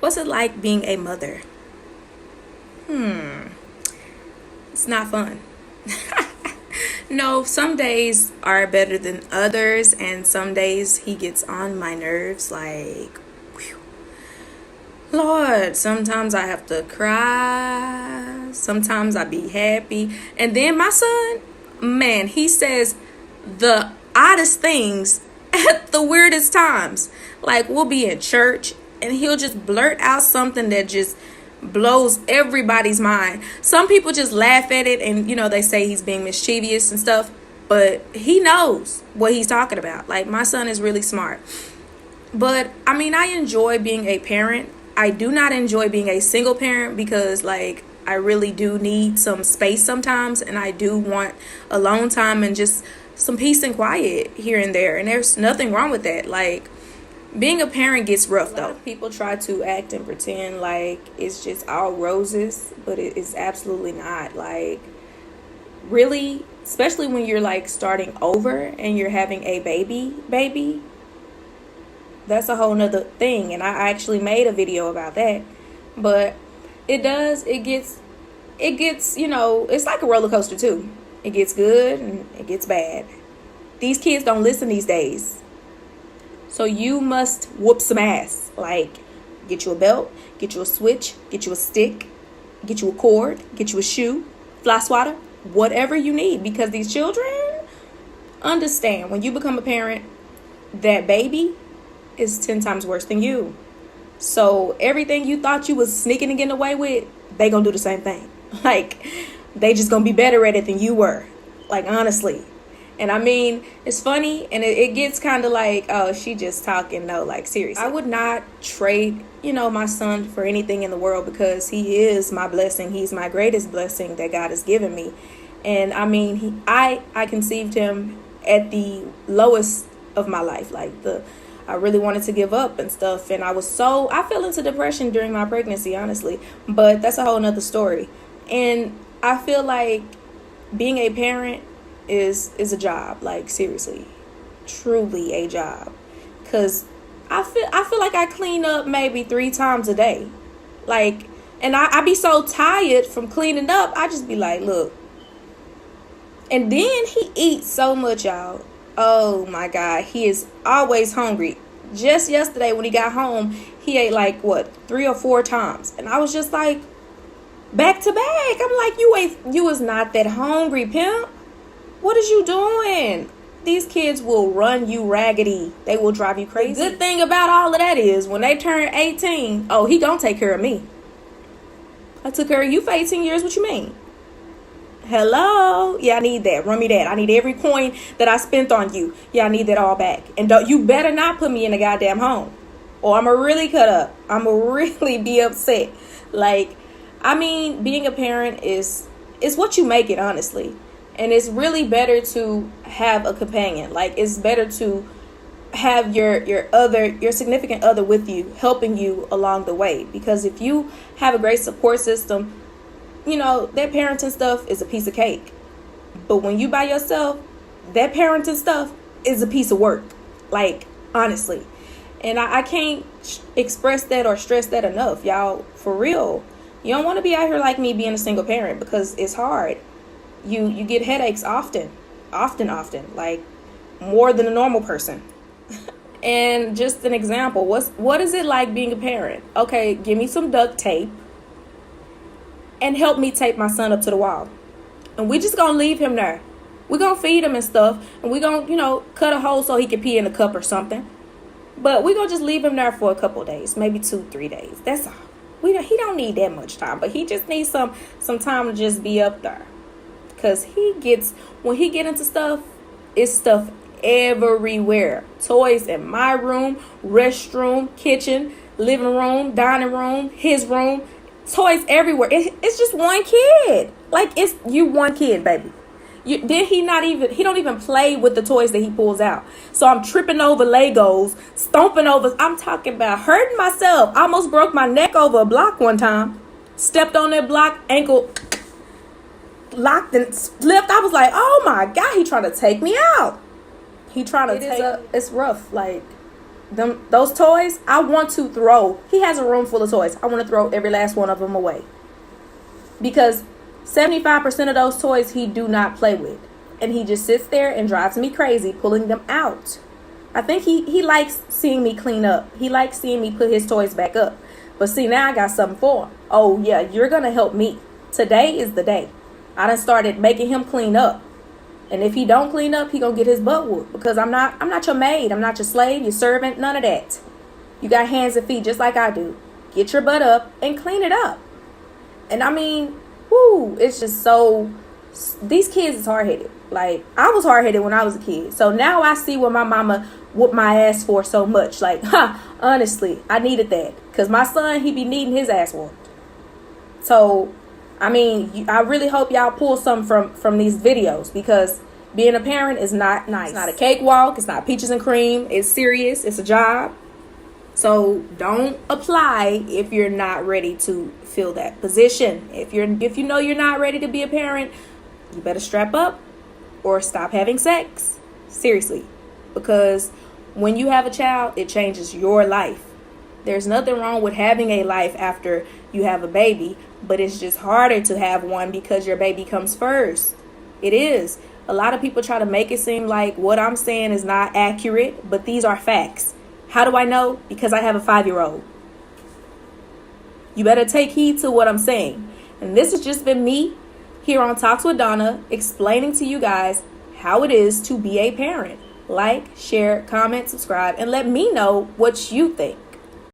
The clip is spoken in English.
What's it like being a mother? It's not fun. No, some days are better than others, and some days he gets on my nerves like, whew. Lord, sometimes I have to cry, sometimes I be happy. And then my son, man, he says the oddest things at the weirdest times. Like, we'll be in church and he'll just blurt out something that just blows everybody's mind. Some people just laugh at it and, they say he's being mischievous and stuff, but he knows what he's talking about. Like, my son is really smart. But I mean, I enjoy being a parent. I do not enjoy being a single parent because, like, I really do need some space sometimes, and I do want alone time and just some peace and quiet here and there. And there's nothing wrong with that. Like, being a parent gets rough though. People try to act and pretend like it's just all roses, but it is absolutely not. Like, really, especially when you're like starting over and you're having a baby, that's a whole nother thing. And I actually made a video about that. But it gets, it's like a roller coaster too. It gets good and it gets bad. These kids don't listen these days. So you must whoop some ass. Like, get you a belt, get you a switch, get you a stick, get you a cord, get you a shoe, fly swatter, whatever you need. Because these children, understand, when you become a parent, that baby is 10 times worse than you. So everything you thought you was sneaking and getting away with, they gonna do the same thing. Like, they just gonna be better at it than you were. Like, honestly. And I mean, it's funny, and it gets kind of like, oh, she just talking. No, like, seriously. I would not trade, my son for anything in the world because he is my blessing. He's my greatest blessing that God has given me. And I mean, I conceived him at the lowest of my life. Like, I really wanted to give up and stuff. And I fell into depression during my pregnancy, honestly. But that's a whole nother story. And I feel like being a parent is a job. Like, seriously, truly a job. Because I feel like I clean up maybe 3 times a day. Like, and I be so tired from cleaning up. I just be like, look. And then he eats so much, y'all. Oh my God, he is always hungry. Just yesterday when he got home, he ate like 3 or 4 times. And I was just like, back to back. I'm like, you was not that hungry, pimp. What is you doing? These kids will run you raggedy. They will drive you crazy. The good thing about all of that is when they turn 18, oh, he gonna take care of me. I took care of you for 18 years. What you mean? Hello? Yeah, I need that. Run me that. I need every coin that I spent on you. Yeah, I need that all back. And you better not put me in a goddamn home, or I'ma really cut up. I'ma really be upset. Like, I mean, being a parent is what you make it, honestly. And it's really better to have a companion. Like, it's better to have your significant other with you, helping you along the way. Because if you have a great support system, that parenting stuff is a piece of cake. But when you by yourself, that parenting stuff is a piece of work. Like, honestly. And I can't express that or stress that enough, y'all. For real. You don't want to be out here like me being a single parent because it's hard. You get headaches often, like more than a normal person. And just an example, what is it like being a parent? Okay, give me some duct tape and help me tape my son up to the wall. And we just gonna leave him there. We're gonna feed him and stuff, and we're gonna, cut a hole so he can pee in a cup or something. But we're gonna just leave him there for a couple of days, maybe 2-3 days. That's all. He don't need that much time, but he just needs some time to just be up there. Because when he get into stuff, it's stuff everywhere. Toys in my room, restroom, kitchen, living room, dining room, his room. Toys everywhere. It's just one kid. Like, it's you one kid, baby. He don't even play with the toys that he pulls out. So I'm tripping over Legos, stomping over. I'm talking about hurting myself. I almost broke my neck over a block one time. Stepped on that block, ankle locked and slipped. I was like, oh my God, he trying to take me out. It's rough. Like, those toys, I want to throw. He has a room full of toys. I want to throw every last one of them away. Because 75% of those toys he do not play with. And he just sits there and drives me crazy pulling them out. I think he likes seeing me clean up. He likes seeing me put his toys back up. But see, now I got something for him. Oh yeah, you're going to help me. Today is the day. I done started making him clean up. And if he don't clean up, he gonna get his butt whooped. Because I'm not your maid. I'm not your slave, your servant, none of that. You got hands and feet just like I do. Get your butt up and clean it up. And I mean, whoo, it's just so, these kids is hard-headed. Like, I was hard-headed when I was a kid. So now I see what my mama whooped my ass for so much. Like, honestly, I needed that. Because my son, he be needing his ass whooped. So, I mean, I really hope y'all pull some from these videos, because being a parent is not nice. It's not a cakewalk. It's not peaches and cream. It's serious. It's a job. So don't apply if you're not ready to fill that position. If you know you're not ready to be a parent, you better strap up or stop having sex. Seriously. Because when you have a child, it changes your life. There's nothing wrong with having a life after you have a baby, but it's just harder to have one because your baby comes first. It is. A lot of people try to make it seem like what I'm saying is not accurate, but these are facts. How do I know? Because I have a 5-year-old. You better take heed to what I'm saying. And this has just been me here on Talks with Donna, explaining to you guys how it is to be a parent. Like, share, comment, subscribe, and let me know what you think.